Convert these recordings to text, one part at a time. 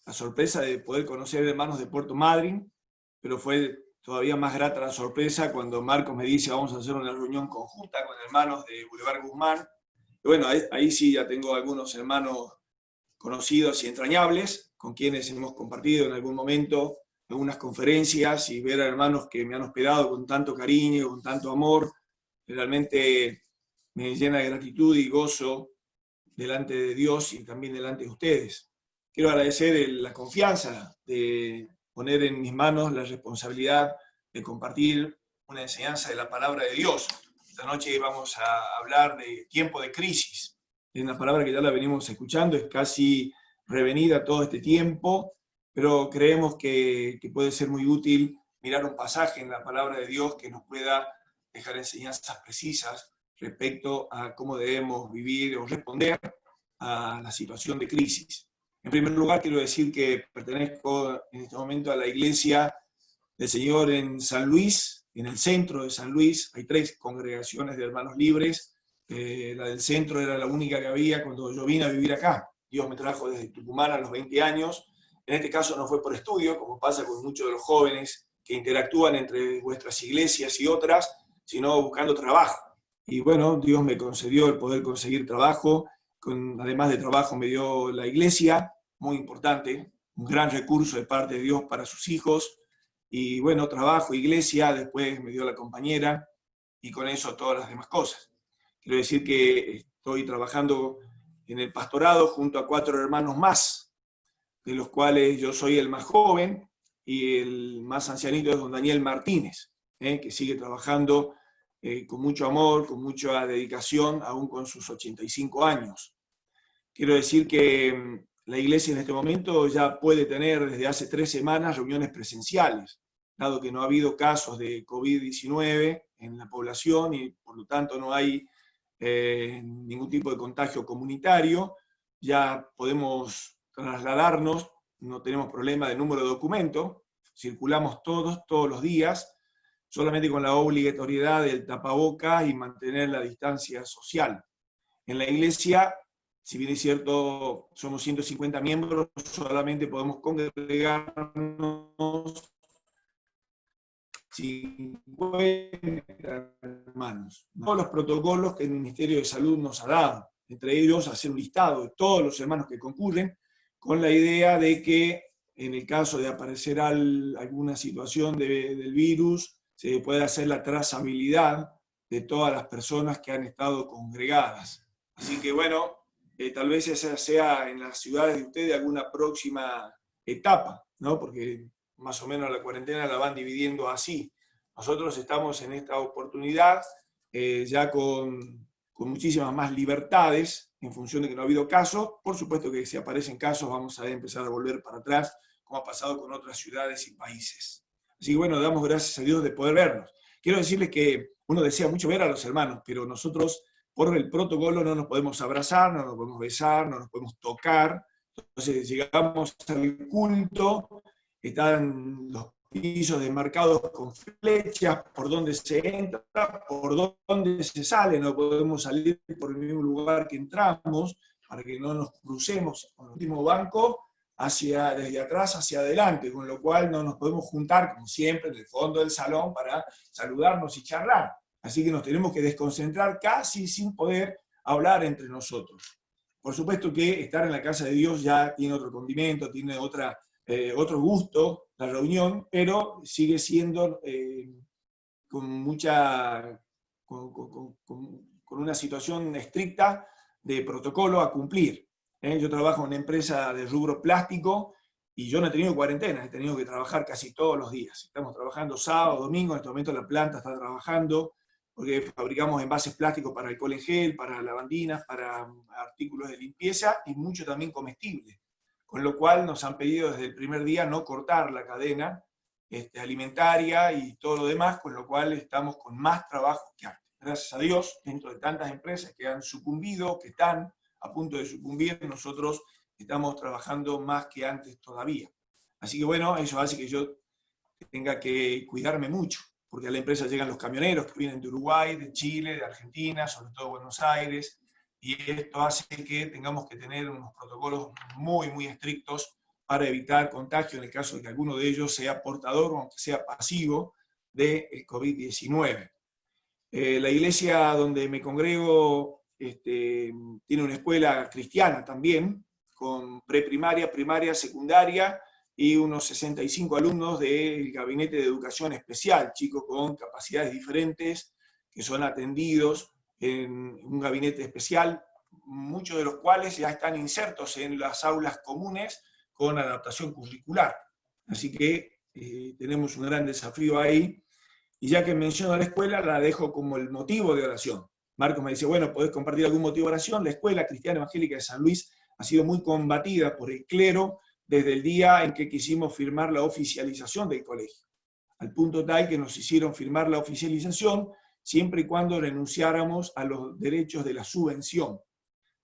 la sorpresa de poder conocer hermanos de Puerto Madryn, pero fue todavía más grata la sorpresa cuando Marcos me dice vamos a hacer una reunión conjunta con hermanos de Boulevard Guzmán. Y bueno, ahí sí ya tengo algunos hermanos conocidos y entrañables, con quienes hemos compartido en algún momento algunas conferencias, y ver a hermanos que me han hospedado con tanto cariño, con tanto amor, realmente me llena de gratitud y gozo delante de Dios y también delante de ustedes. Quiero agradecer la confianza de poner en mis manos la responsabilidad de compartir una enseñanza de la palabra de Dios. Esta noche vamos a hablar de tiempo de crisis. Es una palabra que ya la venimos escuchando, es casi revenida todo este tiempo, pero creemos que puede ser muy útil mirar un pasaje en la palabra de Dios que nos pueda dejar enseñanzas precisas respecto a cómo debemos vivir o responder a la situación de crisis. En primer lugar, quiero decir que pertenezco en este momento a la Iglesia del Señor en San Luis, en el centro de San Luis. Hay 3 congregaciones de hermanos libres. La del centro era la única que había cuando yo vine a vivir acá. Dios me trajo desde Tucumán a los 20 años. En este caso no fue por estudio, como pasa con muchos de los jóvenes que interactúan entre vuestras iglesias y otras, sino buscando trabajo. Y bueno, Dios me concedió el poder conseguir trabajo. Además de trabajo me dio la iglesia, muy importante, un gran recurso de parte de Dios para sus hijos. Y bueno, trabajo, iglesia, después me dio la compañera, y con eso todas las demás cosas. Quiero decir que estoy trabajando en el pastorado junto a 4 hermanos más, de los cuales yo soy el más joven, y el más ancianito es don Daniel Martínez, que sigue trabajando con mucho amor, con mucha dedicación, aún con sus 85 años. Quiero decir que la iglesia en este momento ya puede tener desde hace 3 semanas reuniones presenciales, dado que no ha habido casos de COVID-19 en la población y por lo tanto no hay ningún tipo de contagio comunitario. Ya podemos trasladarnos, no tenemos problema de número de documento, circulamos todos los días, solamente con la obligatoriedad del tapabocas y mantener la distancia social. En la iglesia, si bien es cierto, somos 150 miembros, solamente podemos congregarnos 50 hermanos. Todos los protocolos que el Ministerio de Salud nos ha dado, entre ellos hacer un listado de todos los hermanos que concurren, con la idea de que en el caso de aparecer alguna situación del virus, se pueda hacer la trazabilidad de todas las personas que han estado congregadas. Así que bueno, tal vez esa sea en las ciudades de ustedes alguna próxima etapa, ¿no? Porque más o menos la cuarentena la van dividiendo así. Nosotros estamos en esta oportunidad ya con muchísimas más libertades, en función de que no ha habido casos. Por supuesto que si aparecen casos vamos a empezar a volver para atrás, como ha pasado con otras ciudades y países. Así que bueno, damos gracias a Dios de poder vernos. Quiero decirles que uno desea mucho ver a los hermanos, pero nosotros por el protocolo no nos podemos abrazar, no nos podemos besar, no nos podemos tocar. Entonces llegamos al culto, están los pisos demarcados con flechas, por donde se entra, por donde se sale, no podemos salir por el mismo lugar que entramos, para que no nos crucemos con el último banco desde atrás hacia adelante, con lo cual no nos podemos juntar, como siempre, en el fondo del salón para saludarnos y charlar. Así que nos tenemos que desconcentrar casi sin poder hablar entre nosotros. Por supuesto que estar en la casa de Dios ya tiene otro condimento, tiene otro gusto la reunión, pero sigue siendo con una situación estricta de protocolo a cumplir. Yo trabajo en una empresa de rubro plástico y yo no he tenido cuarentena, he tenido que trabajar casi todos los días. Estamos trabajando sábado, domingo, en este momento la planta está trabajando, porque fabricamos envases plásticos para alcohol en gel, para lavandinas, para artículos de limpieza y mucho también comestibles. Con lo cual nos han pedido desde el primer día no cortar la cadena alimentaria y todo lo demás, con lo cual estamos con más trabajo que antes. Gracias a Dios, dentro de tantas empresas que han sucumbido, que están a punto de sucumbir, nosotros estamos trabajando más que antes todavía. Así que bueno, eso hace que yo tenga que cuidarme mucho, porque a la empresa llegan los camioneros que vienen de Uruguay, de Chile, de Argentina, sobre todo Buenos Aires, y esto hace que tengamos que tener unos protocolos muy, muy estrictos para evitar contagio en el caso de que alguno de ellos sea portador, aunque sea pasivo, del COVID-19. La iglesia donde me congrego tiene una escuela cristiana también, con preprimaria, primaria, secundaria, y unos 65 alumnos del Gabinete de Educación Especial, chicos con capacidades diferentes, que son atendidos en un gabinete especial, muchos de los cuales ya están insertos en las aulas comunes con adaptación curricular. Así que tenemos un gran desafío ahí. Y ya que menciono la escuela, la dejo como el motivo de oración. Marcos me dice, bueno, ¿podés compartir algún motivo de oración? La Escuela Cristiana Evangélica de San Luis ha sido muy combatida por el clero desde el día en que quisimos firmar la oficialización del colegio, al punto tal que nos hicieron firmar la oficialización siempre y cuando renunciáramos a los derechos de la subvención.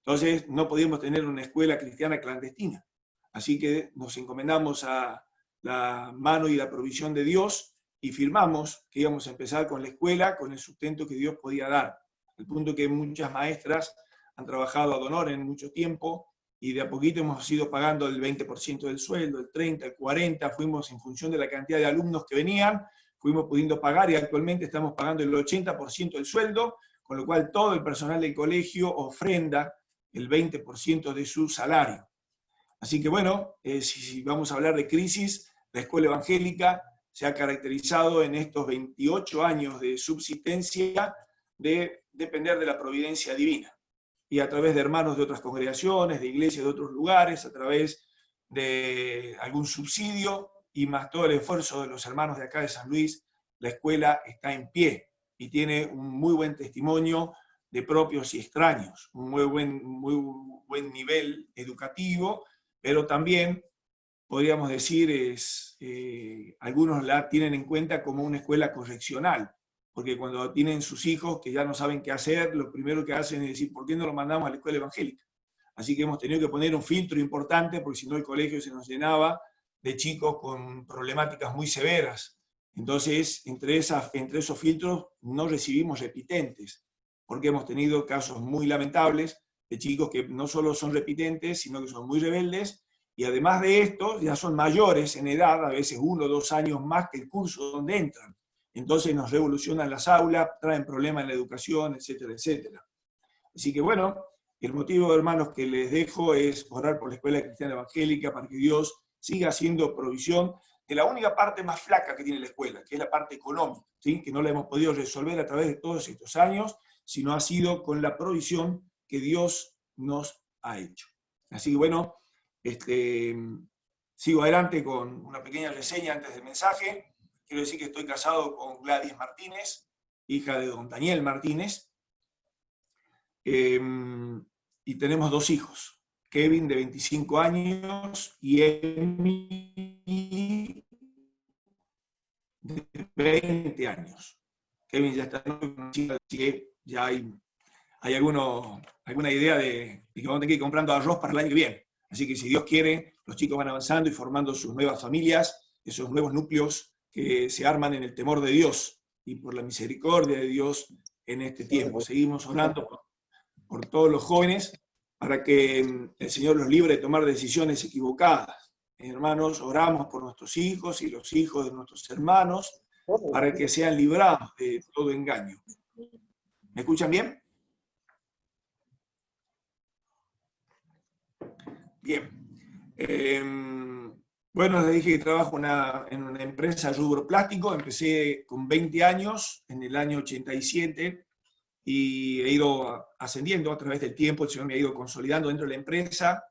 Entonces no podíamos tener una escuela cristiana clandestina. Así que nos encomendamos a la mano y la provisión de Dios y firmamos que íbamos a empezar con la escuela, con el sustento que Dios podía dar. Al punto que muchas maestras han trabajado ad honorem en mucho tiempo y de a poquito hemos ido pagando el 20% del sueldo, el 30%, el 40%, fuimos en función de la cantidad de alumnos que venían, fuimos pudiendo pagar y actualmente estamos pagando el 80% del sueldo, con lo cual todo el personal del colegio ofrenda el 20% de su salario. Así que bueno, si vamos a hablar de crisis, la escuela evangélica se ha caracterizado en estos 28 años de subsistencia de depender de la providencia divina. Y a través de hermanos de otras congregaciones, de iglesias de otros lugares, a través de algún subsidio y más todo el esfuerzo de los hermanos de acá de San Luis, la escuela está en pie y tiene un muy buen testimonio de propios y extraños, un muy buen nivel educativo, pero también podríamos decir, algunos la tienen en cuenta como una escuela correccional, porque cuando tienen sus hijos que ya no saben qué hacer, lo primero que hacen es decir, ¿por qué no lo mandamos a la escuela evangélica? Así que hemos tenido que poner un filtro importante, porque si no el colegio se nos llenaba de chicos con problemáticas muy severas. Entonces, entre esos filtros no recibimos repitentes, porque hemos tenido casos muy lamentables de chicos que no solo son repitentes, sino que son muy rebeldes, y además de esto, ya son mayores en edad, a veces 1 o 2 años más que el curso donde entran. Entonces nos revolucionan las aulas, traen problemas en la educación, etcétera, etcétera. Así que bueno, el motivo, hermanos, que les dejo es orar por la Escuela Cristiana Evangélica para que Dios siga haciendo provisión de la única parte más flaca que tiene la escuela, que es la parte económica, ¿sí? Que no la hemos podido resolver a través de todos estos años, sino ha sido con la provisión que Dios nos ha hecho. Así que bueno, sigo adelante con una pequeña reseña antes del mensaje. Quiero decir que estoy casado con Gladys Martínez, hija de don Daniel Martínez, y tenemos 2 hijos, Kevin de 25 años y Emily de 20 años. Kevin ya está conocido, así que ya hay alguna idea de que vamos a tener que ir comprando arroz para el año que viene. Así que si Dios quiere, los chicos van avanzando y formando sus nuevas familias, esos nuevos núcleos que se arman en el temor de Dios y por la misericordia de Dios en este tiempo. Seguimos orando por todos los jóvenes para que el Señor los libre de tomar decisiones equivocadas. Hermanos, oramos por nuestros hijos y los hijos de nuestros hermanos para que sean librados de todo engaño. ¿Me escuchan bien? Bien. Bueno, les dije que trabajo en una empresa rubro plástico. Empecé con 20 años, en el año 87, y he ido ascendiendo a través del tiempo. El Señor me ha ido consolidando dentro de la empresa,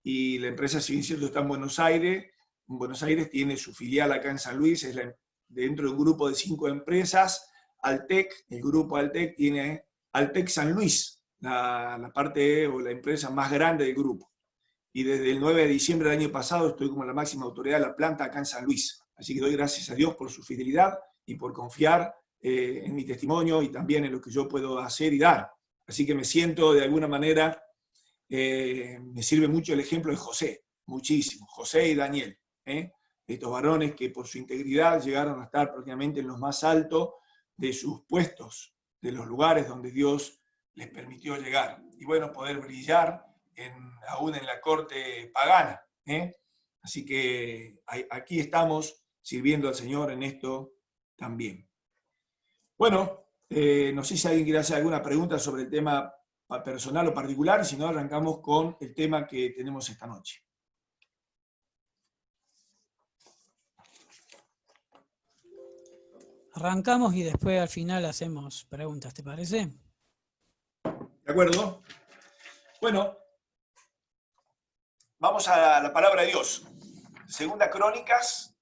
y la empresa, si bien cierto, está en Buenos Aires. En Buenos Aires tiene su filial acá en San Luis, es dentro de un grupo de 5 empresas. Altec, el grupo Altec tiene Altec San Luis, la parte o la empresa más grande del grupo. Y desde el 9 de diciembre del año pasado estoy como la máxima autoridad de la planta acá en San Luis. Así que doy gracias a Dios por su fidelidad y por confiar en mi testimonio y también en lo que yo puedo hacer y dar. Así que me siento de alguna manera, me sirve mucho el ejemplo de José, muchísimo, José y Daniel, estos varones que por su integridad llegaron a estar prácticamente en los más altos de sus puestos, de los lugares donde Dios les permitió llegar. Y bueno, poder brillar aún en la corte pagana, Así que aquí estamos sirviendo al Señor en esto también. Bueno, no sé si alguien quiere hacer alguna pregunta sobre el tema personal o particular, y si no, arrancamos con el tema que tenemos esta noche. Arrancamos y después al final hacemos preguntas, ¿te parece? ¿De acuerdo? Bueno, vamos a la palabra de Dios. Segunda Crónicas,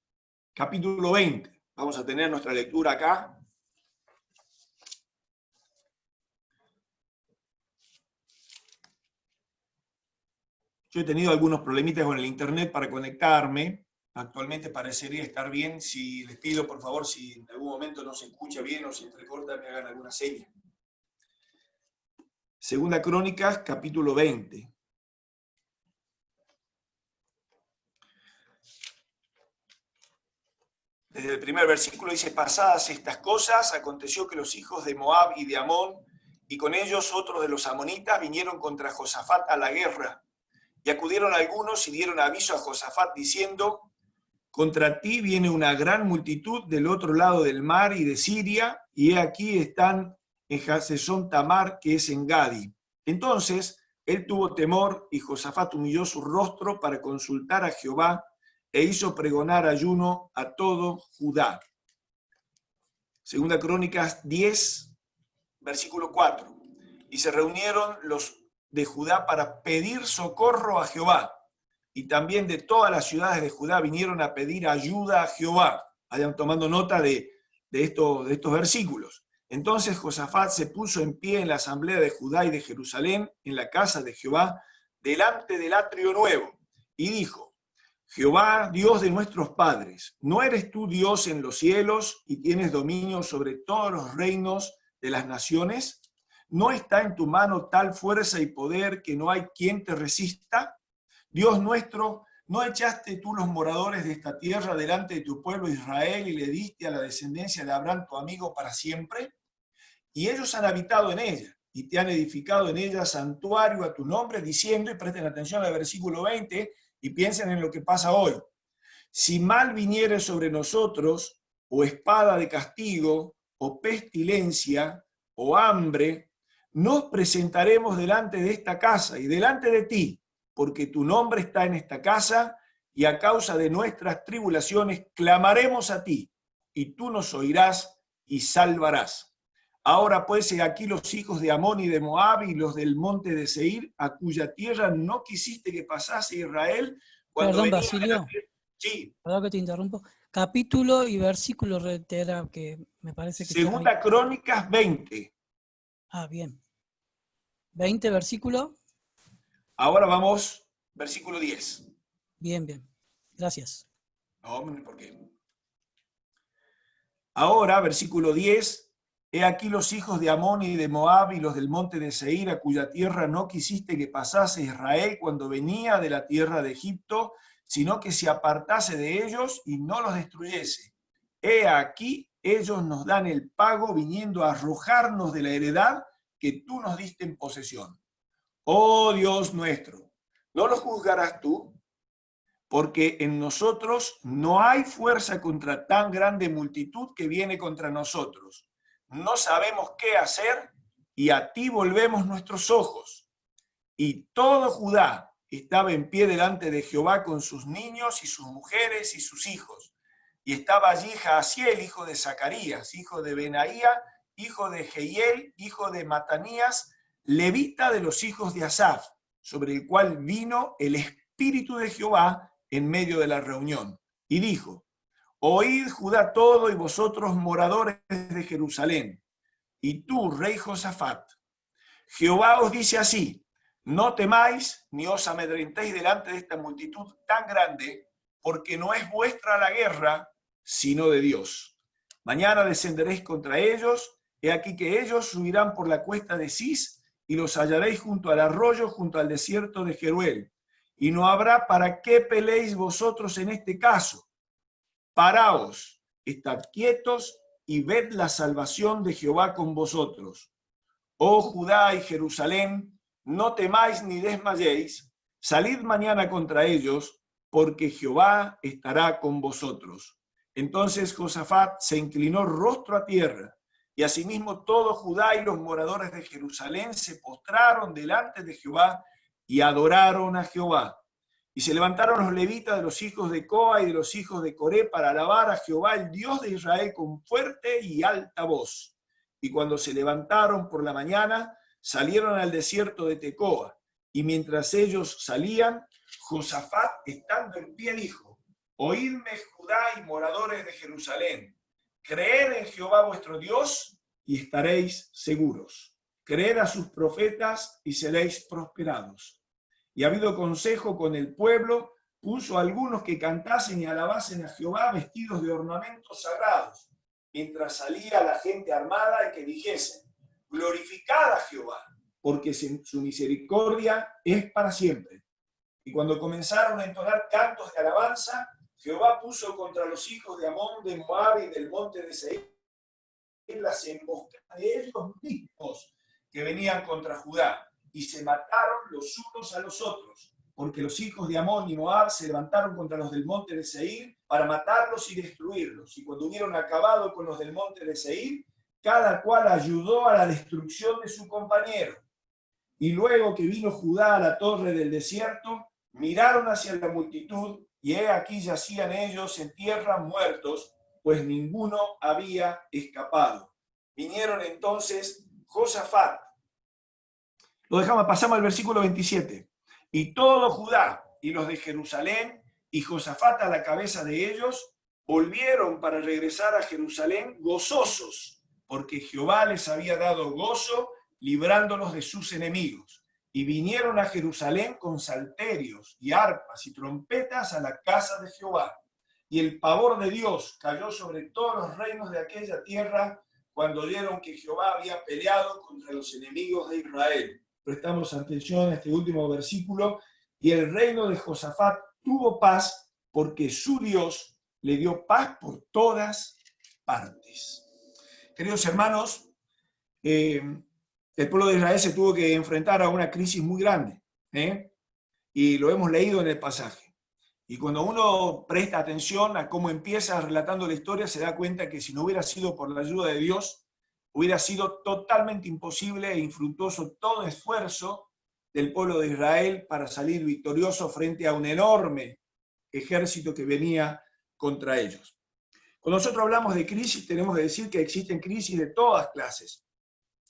capítulo 20. Vamos a tener nuestra lectura acá. Yo he tenido algunos problemitas con el internet para conectarme. Actualmente parecería estar bien. Si les pido, por favor, si en algún momento no se escucha bien o se entrecorta, me hagan alguna seña. Segunda Crónicas, capítulo 20. Desde el primer versículo dice: pasadas estas cosas, aconteció que los hijos de Moab y de Amón, y con ellos otros de los amonitas, vinieron contra Josafat a la guerra. Y acudieron algunos y dieron aviso a Josafat diciendo: contra ti viene una gran multitud del otro lado del mar y de Siria, y he aquí están en Hasesón Tamar, que es en Gadi. Entonces él tuvo temor, y Josafat humilló su rostro para consultar a Jehová, e hizo pregonar ayuno a todo Judá. Segunda Crónicas 10, versículo 4. Y se reunieron los de Judá para pedir socorro a Jehová, y también de todas las ciudades de Judá vinieron a pedir ayuda a Jehová. Vayan tomando nota de estos versículos. Entonces Josafat se puso en pie en la asamblea de Judá y de Jerusalén, en la casa de Jehová, delante del atrio nuevo, y dijo: Jehová, Dios de nuestros padres, ¿no eres tú Dios en los cielos y tienes dominio sobre todos los reinos de las naciones? ¿No está en tu mano tal fuerza y poder que no hay quien te resista? Dios nuestro, ¿no echaste tú los moradores de esta tierra delante de tu pueblo Israel y le diste a la descendencia de Abraham tu amigo para siempre? Y ellos han habitado en ella y te han edificado en ella santuario a tu nombre, diciendo, y presten atención al versículo 20 y piensen en lo que pasa hoy: si mal viniere sobre nosotros, o espada de castigo, o pestilencia, o hambre, nos presentaremos delante de esta casa y delante de ti, porque tu nombre está en esta casa, y a causa de nuestras tribulaciones clamaremos a ti, y tú nos oirás y salvarás. Ahora pues, he aquí los hijos de Amón y de Moab y los del monte de Seir, a cuya tierra no quisiste que pasase Israel cuando Perdón, venía de la Basilio, tierra. Sí. perdón que te interrumpo. Capítulo y versículo reitera, que me parece que está bien. Segunda Crónicas 20. Ah, bien. 20 versículo. Ahora vamos, versículo 10. Bien, bien. Gracias. No, ¿por qué? Ahora, versículo 10. He aquí los hijos de Amón y de Moab y los del monte de Seir, a cuya tierra no quisiste que pasase Israel cuando venía de la tierra de Egipto, sino que se apartase de ellos y no los destruyese. He aquí ellos nos dan el pago, viniendo a arrojarnos de la heredad que tú nos diste en posesión. Oh Dios nuestro, ¿no los juzgarás tú? Porque en nosotros no hay fuerza contra tan grande multitud que viene contra nosotros. No sabemos qué hacer, y a ti volvemos nuestros ojos. Y todo Judá estaba en pie delante de Jehová con sus niños y sus mujeres y sus hijos. Y estaba allí Jaasiel, hijo de Zacarías, hijo de Benaía, hijo de Jehiel, hijo de Matanías, levita de los hijos de Asaf, sobre el cual vino el Espíritu de Jehová en medio de la reunión. Y dijo: oíd Judá todo y vosotros moradores de Jerusalén, y tú, rey Josafat, Jehová os dice así: no temáis ni os amedrentéis delante de esta multitud tan grande, porque no es vuestra la guerra, sino de Dios. Mañana descenderéis contra ellos, he aquí que ellos subirán por la cuesta de Cis, y los hallaréis junto al arroyo, junto al desierto de Jeruel. Y no habrá para qué peleéis vosotros en este caso. Paraos, estad quietos, y ved la salvación de Jehová con vosotros. Oh Judá y Jerusalén, no temáis ni desmayéis, salid mañana contra ellos, porque Jehová estará con vosotros. Entonces Josafat se inclinó rostro a tierra, y asimismo todo Judá y los moradores de Jerusalén se postraron delante de Jehová y adoraron a Jehová. Y se levantaron los levitas de los hijos de Coa y de los hijos de Coré para alabar a Jehová, el Dios de Israel, con fuerte y alta voz. Y cuando se levantaron por la mañana, salieron al desierto de Tecoa. Y mientras ellos salían, Josafat, estando en pie, dijo: Oídme, Judá y moradores de Jerusalén, creed en Jehová vuestro Dios y estaréis seguros. Creed a sus profetas y seréis prosperados. Y ha habido consejo con el pueblo, puso a algunos que cantasen y alabasen a Jehová vestidos de ornamentos sagrados, mientras salía la gente armada y que dijesen: glorificad a Jehová, porque su misericordia es para siempre. Y cuando comenzaron a entonar cantos de alabanza, Jehová puso contra los hijos de Amón, de Moab y del monte de Seir las emboscadas de ellos mismos que venían contra Judá, y se mataron los unos a los otros, porque los hijos de Amón y Moab se levantaron contra los del monte de Seir para matarlos y destruirlos. Y cuando hubieron acabado con los del monte de Seir, cada cual ayudó a la destrucción de su compañero. Y luego que vino Judá a la torre del desierto, miraron hacia la multitud, y he aquí yacían ellos en tierra muertos, pues ninguno había escapado. Vinieron entonces Josafat. Lo dejamos, pasamos al versículo 27. Y todo Judá y los de Jerusalén, y Josafat a la cabeza de ellos, volvieron para regresar a Jerusalén gozosos, porque Jehová les había dado gozo, librándolos de sus enemigos. Y vinieron a Jerusalén con salterios y arpas y trompetas a la casa de Jehová. Y el pavor de Dios cayó sobre todos los reinos de aquella tierra cuando oyeron que Jehová había peleado contra los enemigos de Israel. Prestamos atención a este último versículo. Y el reino de Josafat tuvo paz, porque su Dios le dio paz por todas partes. Queridos hermanos, el pueblo de Israel se tuvo que enfrentar a una crisis muy grande, y lo hemos leído en el pasaje. Y cuando uno presta atención a cómo empieza relatando la historia, se da cuenta que si no hubiera sido por la ayuda de Dios, hubiera sido totalmente imposible e infructuoso todo esfuerzo del pueblo de Israel para salir victorioso frente a un enorme ejército que venía contra ellos. Cuando nosotros hablamos de crisis, tenemos que decir que existen crisis de todas clases.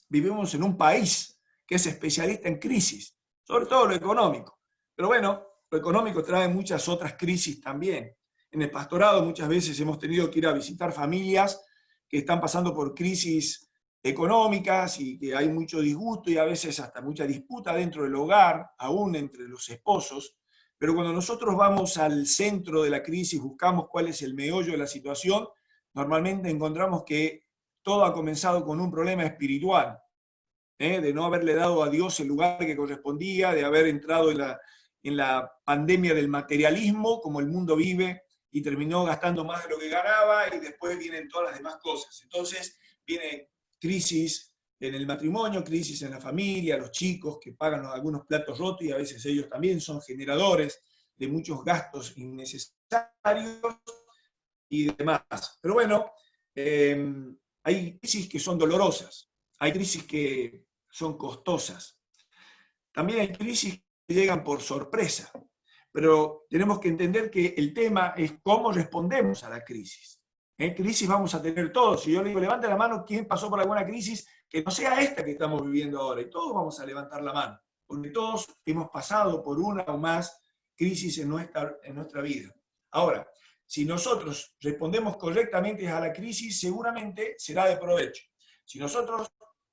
Vivimos en un país que es especialista en crisis, sobre todo lo económico. Pero bueno, lo económico trae muchas otras crisis también. En el pastorado muchas veces hemos tenido que ir a visitar familias que están pasando por crisis económicas y que hay mucho disgusto y a veces hasta mucha disputa dentro del hogar, aún entre los esposos. Pero cuando nosotros vamos al centro de la crisis, buscamos cuál es el meollo de la situación, normalmente encontramos que todo ha comenzado con un problema espiritual, de no haberle dado a Dios el lugar que correspondía, de haber entrado en la pandemia del materialismo, como el mundo vive, y terminó gastando más de lo que ganaba, y después vienen todas las demás cosas. Entonces viene crisis en el matrimonio, crisis en la familia, los chicos que pagan algunos platos rotos, y a veces ellos también son generadores de muchos gastos innecesarios y demás. Pero bueno, hay crisis que son dolorosas, hay crisis que son costosas. También hay crisis que llegan por sorpresa, pero tenemos que entender que el tema es cómo respondemos a la crisis. En crisis vamos a tener todos. Si yo le digo, levante la mano, ¿quién pasó por alguna crisis que no sea esta que estamos viviendo ahora? Y todos vamos a levantar la mano, porque todos hemos pasado por una o más crisis en nuestra vida. Ahora, si nosotros respondemos correctamente a la crisis, seguramente será de provecho. Si nosotros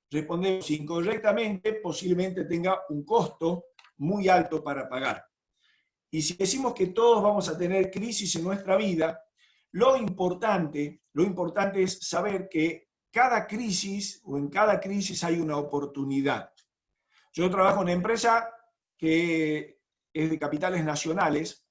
respondemos incorrectamente, posiblemente tenga un costo muy alto para pagar. Y si decimos que todos vamos a tener crisis en nuestra vida, lo importante es saber que cada crisis o en cada crisis hay una oportunidad. Yo trabajo en una empresa que es de capitales nacionales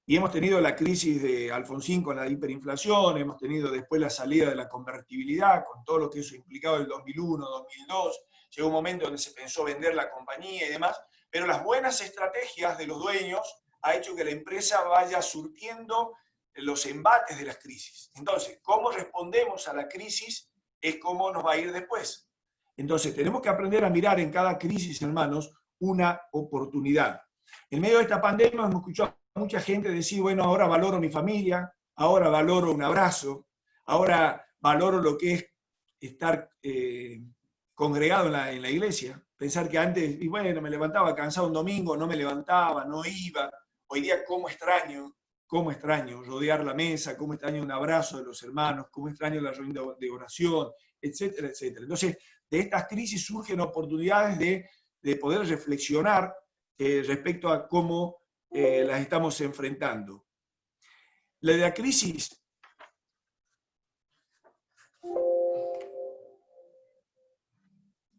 y hemos tenido la crisis de Alfonsín con la hiperinflación, hemos tenido después la salida de la convertibilidad con todo lo que eso implicaba en el 2001, 2002. Llegó un momento donde se pensó vender la compañía y demás, pero las buenas estrategias de los dueños ha hecho que la empresa vaya surtiendo los embates de las crisis. Entonces, cómo respondemos a la crisis es cómo nos va a ir después. Entonces, tenemos que aprender a mirar en cada crisis, hermanos, una oportunidad. En medio de esta pandemia hemos escuchado a mucha gente decir, bueno, ahora valoro mi familia, ahora valoro un abrazo, ahora valoro lo que es estar congregado en la iglesia. Pensar que antes, y bueno, me levantaba cansado un domingo, no me levantaba, no iba. Hoy día, cómo extraño rodear la mesa, cómo extraño un abrazo de los hermanos, cómo extraño la reunión de oración, etcétera, etcétera. Entonces, de estas crisis surgen oportunidades de poder reflexionar respecto a cómo las estamos enfrentando. La de la crisis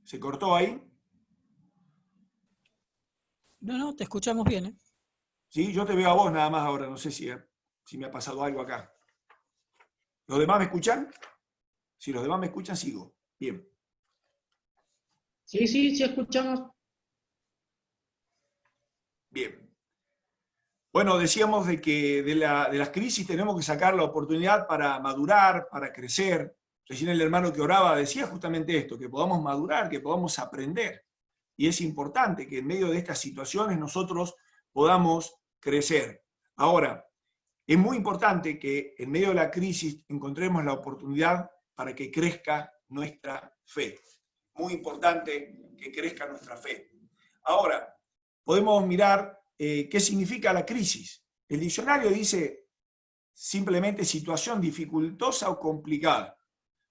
¿se cortó ahí? No, te escuchamos bien, ¿eh? Sí, yo te veo a vos nada más ahora, no sé si me ha pasado algo acá. ¿Los demás me escuchan? Si los demás me escuchan, sigo. Bien. Sí, escuchamos. Bien. Bueno, decíamos de que de las crisis tenemos que sacar la oportunidad para madurar, para crecer. Recién el hermano que oraba decía justamente esto, que podamos madurar, que podamos aprender. Y es importante que en medio de estas situaciones nosotros podamos crecer. Ahora, es muy importante que en medio de la crisis encontremos la oportunidad para que crezca nuestra fe. Muy importante que crezca nuestra fe. Ahora, podemos mirar qué significa la crisis. El diccionario dice simplemente situación dificultosa o complicada.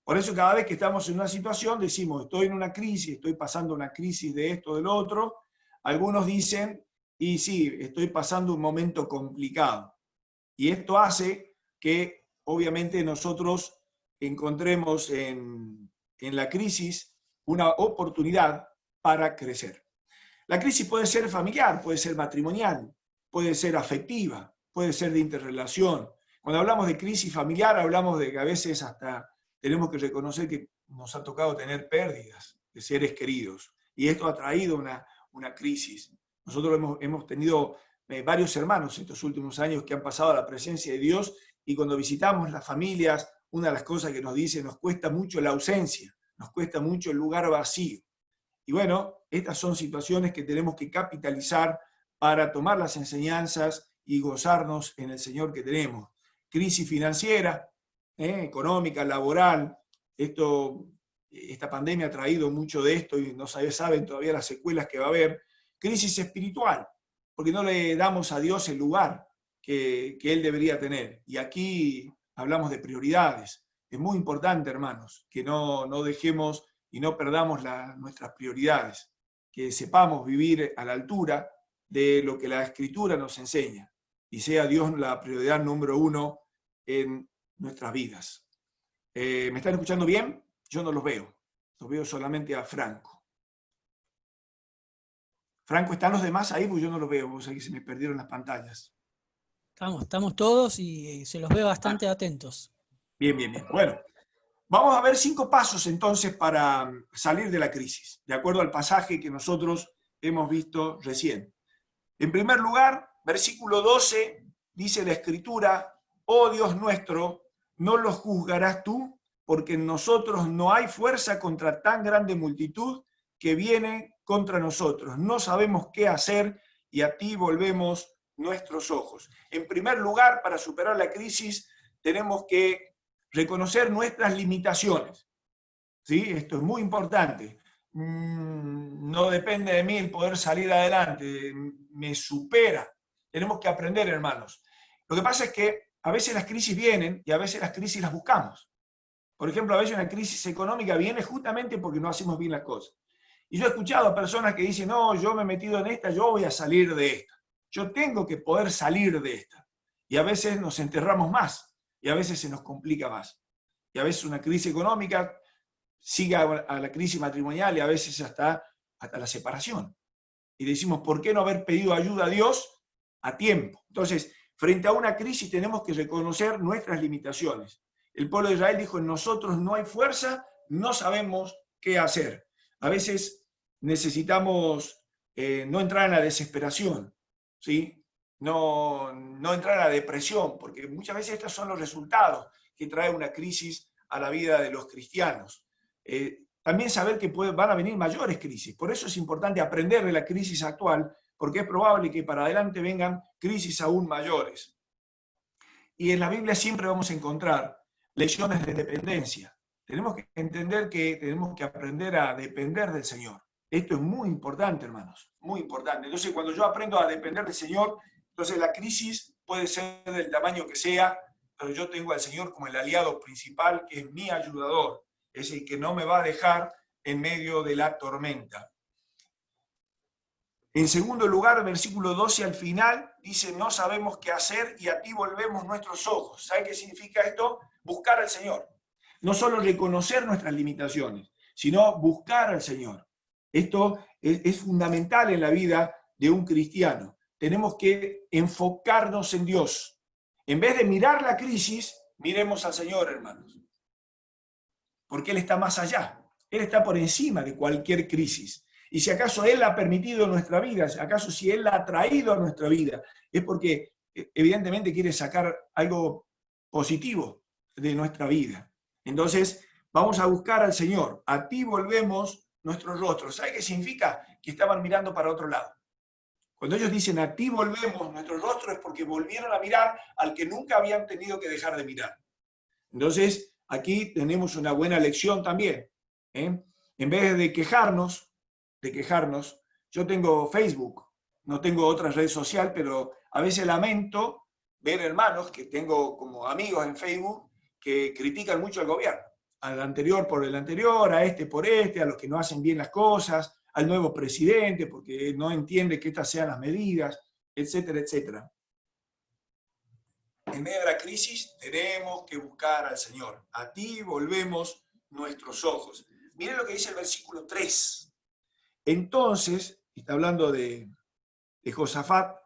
Por eso cada vez que estamos en una situación decimos, estoy en una crisis, estoy pasando una crisis de esto, del otro. Algunos dicen, y sí, estoy pasando un momento complicado. Y esto hace que obviamente nosotros encontremos en la crisis una oportunidad para crecer. La crisis puede ser familiar, puede ser matrimonial, puede ser afectiva, puede ser de interrelación. Cuando hablamos de crisis familiar, hablamos de que a veces hasta tenemos que reconocer que nos ha tocado tener pérdidas de seres queridos. Y esto ha traído una crisis. Nosotros hemos tenido varios hermanos estos últimos años que han pasado a la presencia de Dios, y cuando visitamos las familias, una de las cosas que nos dice, nos cuesta mucho la ausencia, nos cuesta mucho el lugar vacío. Y bueno, estas son situaciones que tenemos que capitalizar para tomar las enseñanzas y gozarnos en el Señor que tenemos. Crisis financiera, económica, laboral, esta pandemia ha traído mucho de esto y no saben todavía las secuelas que va a haber. Crisis espiritual, porque no le damos a Dios el lugar que Él debería tener. Y aquí hablamos de prioridades. Es muy importante, hermanos, que no dejemos y no perdamos nuestras prioridades, que sepamos vivir a la altura de lo que la Escritura nos enseña, y sea Dios la prioridad número uno en nuestras vidas. ¿Me están escuchando bien? Yo no los veo solamente a Franco. Franco, ¿están los demás ahí? Pues yo no los veo, vos ahí se me perdieron las pantallas. Estamos todos y se los ve bastante atentos. Bien. Bueno, vamos a ver 5 pasos entonces para salir de la crisis, de acuerdo al pasaje que nosotros hemos visto recién. En primer lugar, versículo 12, dice la Escritura, oh Dios nuestro, no los juzgarás tú, porque en nosotros no hay fuerza contra tan grande multitud que viene contra nosotros. No sabemos qué hacer y a ti volvemos nuestros ojos. En primer lugar, para superar la crisis, tenemos que reconocer nuestras limitaciones. ¿Sí? Esto es muy importante. No depende de mí el poder salir adelante, me supera. Tenemos que aprender, hermanos. Lo que pasa es que a veces las crisis vienen y a veces las crisis las buscamos. Por ejemplo, a veces una crisis económica viene justamente porque no hacemos bien las cosas. Y yo he escuchado a personas que dicen, no, yo me he metido en esta, yo voy a salir de esta. Yo tengo que poder salir de esta. Y a veces nos enterramos más y a veces se nos complica más. Y a veces una crisis económica sigue a la crisis matrimonial y a veces hasta la separación. Y decimos, ¿por qué no haber pedido ayuda a Dios a tiempo? Entonces, frente a una crisis tenemos que reconocer nuestras limitaciones. El pueblo de Israel dijo, en nosotros no hay fuerza, no sabemos qué hacer. A veces necesitamos no entrar en la desesperación, ¿sí? no entrar a la depresión, porque muchas veces estos son los resultados que trae una crisis a la vida de los cristianos. También saber que van a venir mayores crisis. Por eso es importante aprender de la crisis actual, porque es probable que para adelante vengan crisis aún mayores. Y en la Biblia siempre vamos a encontrar lecciones de dependencia. Tenemos que entender que tenemos que aprender a depender del Señor. Esto es muy importante, hermanos, muy importante. Entonces, cuando yo aprendo a depender del Señor, entonces la crisis puede ser del tamaño que sea, pero yo tengo al Señor como el aliado principal, que es mi ayudador, es el que no me va a dejar en medio de la tormenta. En segundo lugar, versículo 12 al final, dice, no sabemos qué hacer y a ti volvemos nuestros ojos. ¿Sabe qué significa esto? Buscar al Señor. No solo reconocer nuestras limitaciones, sino buscar al Señor. Esto es fundamental en la vida de un cristiano. Tenemos que enfocarnos en Dios. En vez de mirar la crisis, miremos al Señor, hermanos. Porque Él está más allá. Él está por encima de cualquier crisis. Y si acaso Él la ha permitido en nuestra vida, acaso si Él la ha traído a nuestra vida, es porque evidentemente quiere sacar algo positivo de nuestra vida. Entonces, vamos a buscar al Señor. A ti volvemos nuestros rostros. ¿Sabe qué significa? Que estaban mirando para otro lado. Cuando ellos dicen a ti volvemos nuestros rostros es porque volvieron a mirar al que nunca habían tenido que dejar de mirar. Entonces, aquí tenemos una buena lección también. En vez de quejarnos, yo tengo Facebook, no tengo otra red social, pero a veces lamento ver hermanos que tengo como amigos en Facebook que critican mucho al gobierno, al anterior por el anterior, a este por este, a los que no hacen bien las cosas, al nuevo presidente porque no entiende que estas sean las medidas, etcétera, etcétera. En medio de la crisis tenemos que buscar al Señor. A ti volvemos nuestros ojos. Miren lo que dice el versículo 3. Entonces, está hablando de Josafat,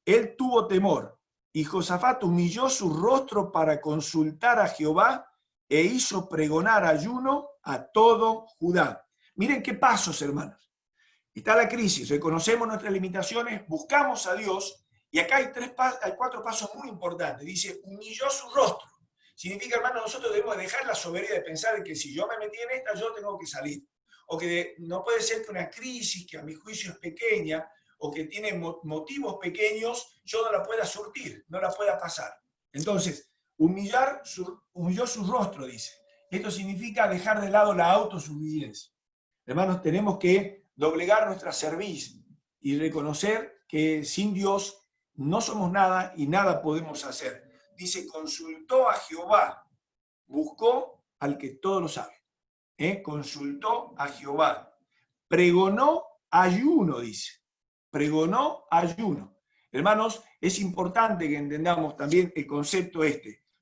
él tuvo temor, y Josafat humilló su rostro para consultar a Jehová e hizo pregonar ayuno a todo Judá. Miren qué pasos, hermanos. Está la crisis, reconocemos nuestras limitaciones, buscamos a Dios, y acá hay 4 pasos muy importantes. Dice, humilló su rostro. Significa, hermano, nosotros debemos dejar la soberbia de pensar que si yo me metí en esta, yo tengo que salir. O que no puede ser que una crisis que a mi juicio es pequeña o que tiene motivos pequeños, yo no la pueda surtir, no la pueda pasar. Entonces, humilló su rostro, dice. Esto significa dejar de lado la autosuficiencia. Hermanos, tenemos que doblegar nuestra cerviz y reconocer que sin Dios no somos nada y nada podemos hacer. Dice, consultó a Jehová, buscó al que todo lo sabe. Consultó a Jehová, pregonó ayuno, dice, pregonó ayuno. Hermanos, es importante que entendamos también el concepto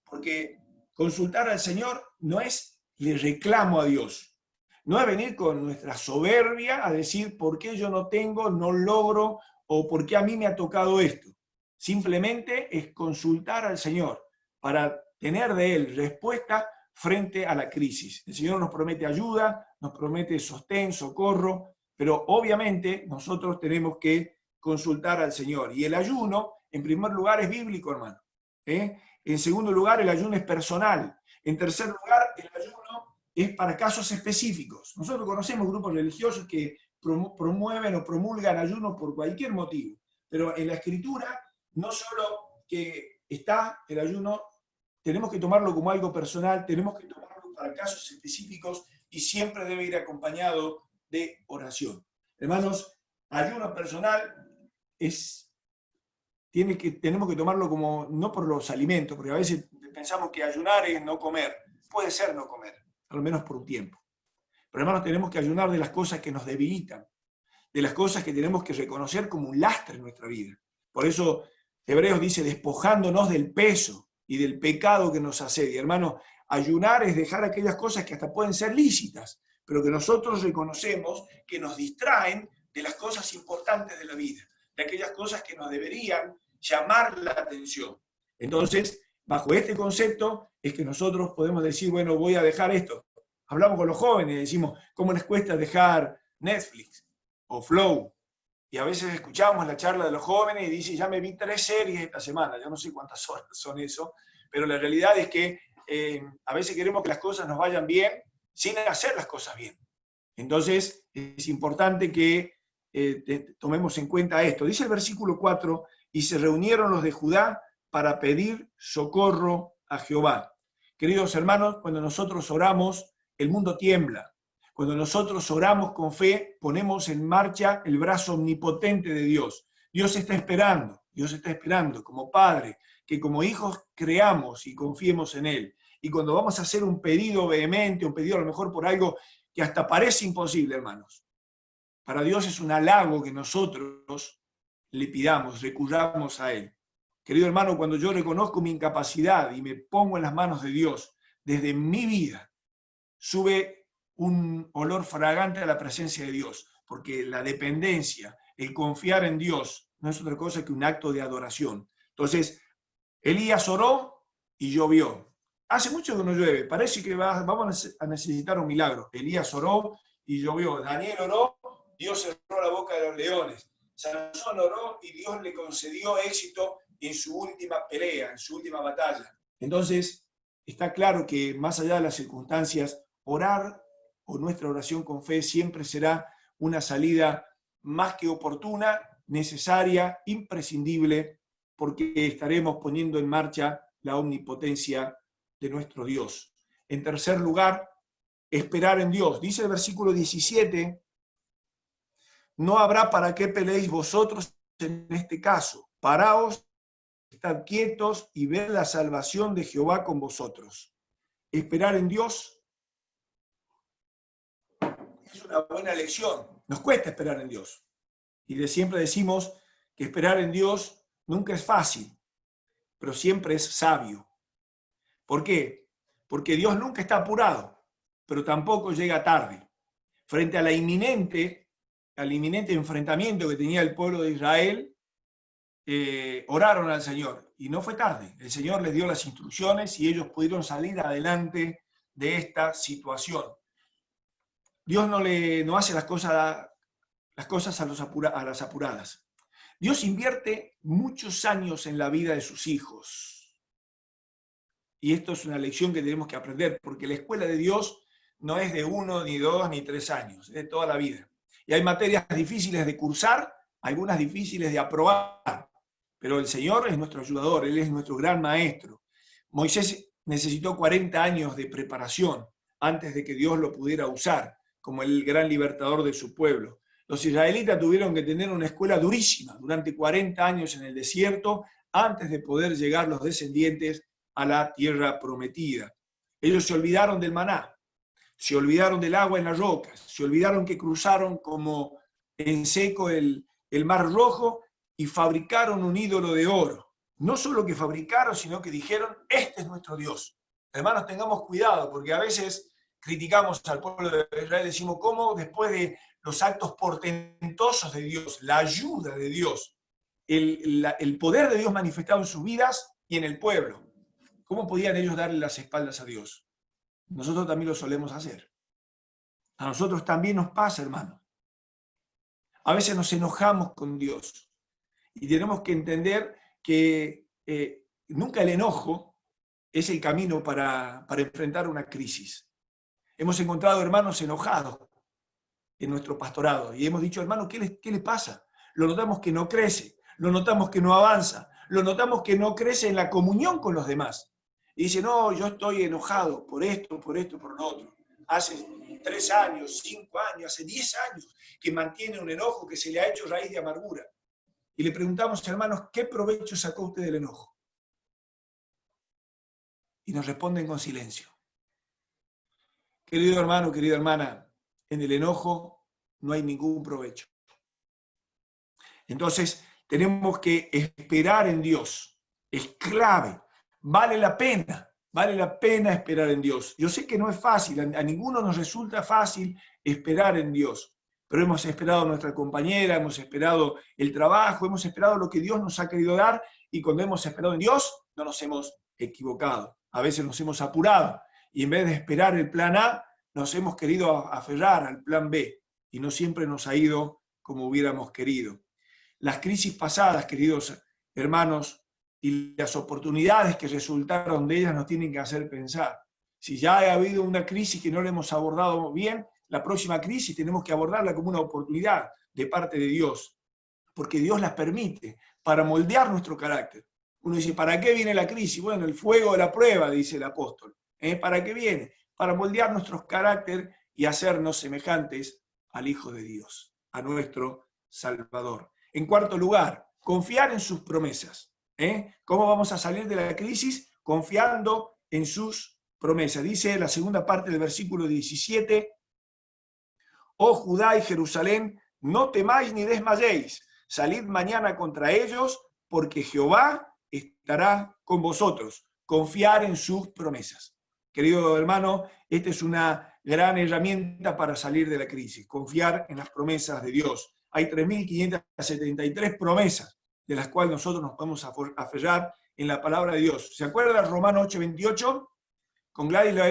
porque consultar al Señor no es le reclamo a Dios, no es venir con nuestra soberbia a decir por qué yo no tengo, no logro o por qué a mí me ha tocado esto. Simplemente es consultar al Señor para tener de Él respuesta frente a la crisis. El Señor nos promete ayuda, nos promete sostén, socorro, pero obviamente nosotros tenemos que consultar al Señor. Y el ayuno, en primer lugar, es bíblico, hermano. En segundo lugar, el ayuno es personal. En tercer lugar, el ayuno es para casos específicos. Nosotros conocemos grupos religiosos que promueven o promulgan ayuno por cualquier motivo, pero en la Escritura no solo que está el ayuno, tenemos que tomarlo como algo personal, tenemos que tomarlo para casos específicos y siempre debe ir acompañado de oración. Hermanos, ayuno personal tenemos que tomarlo como, no por los alimentos, porque a veces pensamos que ayunar es no comer. Puede ser no comer, al menos por un tiempo. Pero hermanos, tenemos que ayunar de las cosas que nos debilitan, de las cosas que tenemos que reconocer como un lastre en nuestra vida. Por eso Hebreos dice, despojándonos del peso y del pecado que nos asedia. Hermano, ayunar es dejar aquellas cosas que hasta pueden ser lícitas, pero que nosotros reconocemos que nos distraen de las cosas importantes de la vida, de aquellas cosas que nos deberían llamar la atención. Entonces, bajo este concepto es que nosotros podemos decir, bueno, voy a dejar esto. Hablamos con los jóvenes y decimos, ¿cómo les cuesta dejar Netflix o Flow Y a veces escuchamos la charla de los jóvenes y dicen, ya me vi 3 series esta semana, yo no sé cuántas horas son eso, pero la realidad es que a veces queremos que las cosas nos vayan bien sin hacer las cosas bien. Entonces es importante que tomemos en cuenta esto. Dice el versículo 4, y se reunieron los de Judá para pedir socorro a Jehová. Queridos hermanos, cuando nosotros oramos, el mundo tiembla. Cuando nosotros oramos con fe, ponemos en marcha el brazo omnipotente de Dios. Dios está esperando como Padre, que como hijos creamos y confiemos en Él. Y cuando vamos a hacer un pedido vehemente, un pedido a lo mejor por algo que hasta parece imposible, hermanos, para Dios es un halago que nosotros le pidamos, recurramos a Él. Querido hermano, cuando yo reconozco mi incapacidad y me pongo en las manos de Dios, desde mi vida sube un olor fragante a la presencia de Dios, porque la dependencia, el confiar en Dios, no es otra cosa que un acto de adoración. Entonces, Elías oró y llovió. Hace mucho que no llueve, parece que vamos a necesitar un milagro. Elías oró y llovió. Daniel oró, Dios cerró la boca de los leones. Sansón oró y Dios le concedió éxito en su última pelea, en su última batalla. Entonces, está claro que más allá de las circunstancias, orar o nuestra oración con fe siempre será una salida más que oportuna, necesaria, imprescindible, porque estaremos poniendo en marcha la omnipotencia de nuestro Dios. En tercer lugar, esperar en Dios. Dice el versículo 17, no habrá para qué peleéis vosotros en este caso. Paraos, estad quietos y ved la salvación de Jehová con vosotros. Esperar en Dios es una buena lección. Nos cuesta esperar en Dios. Y siempre decimos que esperar en Dios nunca es fácil, pero siempre es sabio. ¿Por qué? Porque Dios nunca está apurado, pero tampoco llega tarde. Frente al inminente enfrentamiento que tenía el pueblo de Israel, oraron al Señor y no fue tarde. El Señor les dio las instrucciones y ellos pudieron salir adelante de esta situación. Dios no hace las cosas a las apuradas. Dios invierte muchos años en la vida de sus hijos. Y esto es una lección que tenemos que aprender, porque la escuela de Dios no es de 1, ni 2, ni 3 años, es de toda la vida. Y hay materias difíciles de cursar, algunas difíciles de aprobar, pero el Señor es nuestro ayudador, Él es nuestro gran maestro. Moisés necesitó 40 años de preparación antes de que Dios lo pudiera usar como el gran libertador de su pueblo. Los israelitas tuvieron que tener una escuela durísima durante 40 años en el desierto antes de poder llegar los descendientes a la tierra prometida. Ellos se olvidaron del maná, se olvidaron del agua en las rocas, se olvidaron que cruzaron como en seco el Mar Rojo y fabricaron un ídolo de oro. No solo que fabricaron, sino que dijeron, este es nuestro Dios. Hermanos, tengamos cuidado, porque a veces criticamos al pueblo de Israel, decimos, ¿cómo después de los actos portentosos de Dios, la ayuda de Dios, el poder de Dios manifestado en sus vidas y en el pueblo, cómo podían ellos darle las espaldas a Dios? Nosotros también lo solemos hacer. A nosotros también nos pasa, hermano. A veces nos enojamos con Dios y tenemos que entender que nunca el enojo es el camino para enfrentar una crisis. Hemos encontrado hermanos enojados en nuestro pastorado y hemos dicho, hermano, ¿qué le pasa? Lo notamos que no crece, lo notamos que no avanza, lo notamos que no crece en la comunión con los demás. Y dice, no, yo estoy enojado por esto, por lo otro. Hace 3 años, 5 años, hace 10 años que mantiene un enojo que se le ha hecho raíz de amargura. Y le preguntamos, hermanos, ¿qué provecho sacó usted del enojo? Y nos responden con silencio. Querido hermano, querida hermana, en el enojo no hay ningún provecho. Entonces, tenemos que esperar en Dios. Es clave. Vale la pena esperar en Dios. Yo sé que no es fácil, a ninguno nos resulta fácil esperar en Dios, pero hemos esperado a nuestra compañera, hemos esperado el trabajo, hemos esperado lo que Dios nos ha querido dar, y cuando hemos esperado en Dios, no nos hemos equivocado. A veces nos hemos apurado, y en vez de esperar el plan A, nos hemos querido aferrar al plan B, y no siempre nos ha ido como hubiéramos querido. Las crisis pasadas, queridos hermanos, y las oportunidades que resultaron de ellas nos tienen que hacer pensar. Si ya ha habido una crisis que no la hemos abordado bien, la próxima crisis tenemos que abordarla como una oportunidad de parte de Dios, porque Dios las permite para moldear nuestro carácter. Uno dice, ¿para qué viene la crisis? Bueno, el fuego de la prueba, dice el apóstol. ¿Para qué viene? Para moldear nuestro carácter y hacernos semejantes al Hijo de Dios, a nuestro Salvador. En cuarto lugar, confiar en sus promesas. ¿Cómo vamos a salir de la crisis? Confiando en sus promesas. Dice la segunda parte del versículo 17, oh Judá y Jerusalén, no temáis ni desmayéis, salid mañana contra ellos, porque Jehová estará con vosotros. Confiar en sus promesas. Querido hermano, esta es una gran herramienta para salir de la crisis, confiar en las promesas de Dios. Hay 3.573 promesas de las cuales nosotros nos podemos aferrar en la palabra de Dios. ¿Se acuerdan Romanos 8:28? Con Gladys lo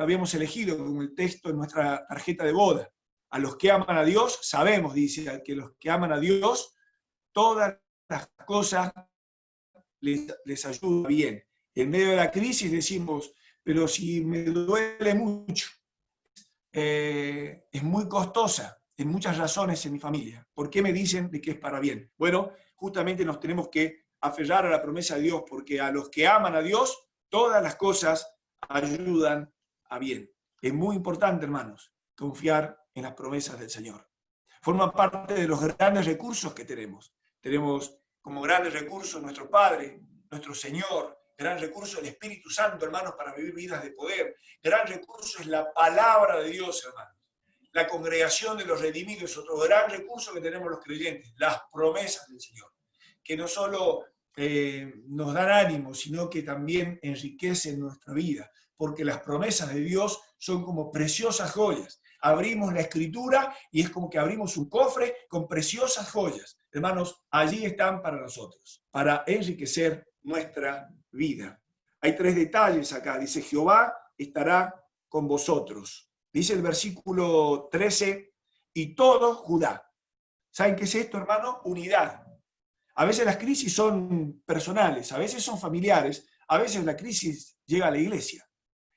habíamos elegido como el texto en nuestra tarjeta de boda. A los que aman a Dios, sabemos, dice, que los que aman a Dios, todas las cosas les ayudan bien. En medio de la crisis decimos, pero si me duele mucho, es muy costosa, en muchas razones en mi familia. ¿Por qué me dicen de que es para bien? Bueno, justamente nos tenemos que aferrar a la promesa de Dios, porque a los que aman a Dios, todas las cosas ayudan a bien. Es muy importante, hermanos, confiar en las promesas del Señor. Forma parte de los grandes recursos que tenemos. Tenemos como grandes recursos nuestro Padre, nuestro Señor, gran recurso el Espíritu Santo, hermanos, para vivir vidas de poder. Gran recurso es la palabra de Dios, hermanos. La congregación de los redimidos es otro gran recurso que tenemos los creyentes, las promesas del Señor, que no solo nos dan ánimo, sino que también enriquecen nuestra vida, porque las promesas de Dios son como preciosas joyas. Abrimos la Escritura y es como que abrimos un cofre con preciosas joyas. Hermanos, allí están para nosotros, para enriquecer nuestra vida. Hay 3 detalles acá. Dice, Jehová estará con vosotros. Dice el versículo 13, y todo Judá. ¿Saben qué es esto, hermano? Unidad. A veces las crisis son personales, a veces son familiares, a veces la crisis llega a la iglesia.